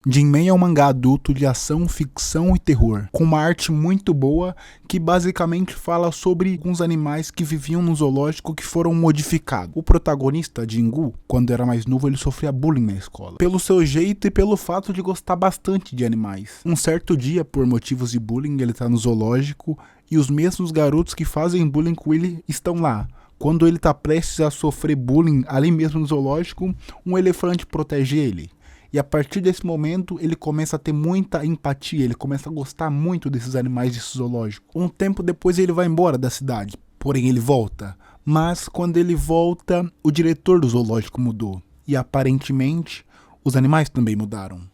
Jinman é um mangá adulto de ação, ficção e terror, com uma arte muito boa que basicamente fala sobre alguns animais que viviam no zoológico que foram modificados. O protagonista, Jingu, quando era mais novo ele sofria bullying na escola, pelo seu jeito e pelo fato de gostar bastante de animais. Um certo dia, por motivos de bullying, ele tá no zoológico e os mesmos garotos que fazem bullying com ele estão lá. Quando ele tá prestes a sofrer bullying ali mesmo no zoológico, um elefante protege ele. E a partir desse momento ele começa a ter muita empatia, ele começa a gostar muito desses animais de zoológico. Um tempo depois ele vai embora da cidade, porém ele volta. Mas quando ele volta, o diretor do zoológico mudou. E aparentemente os animais também mudaram.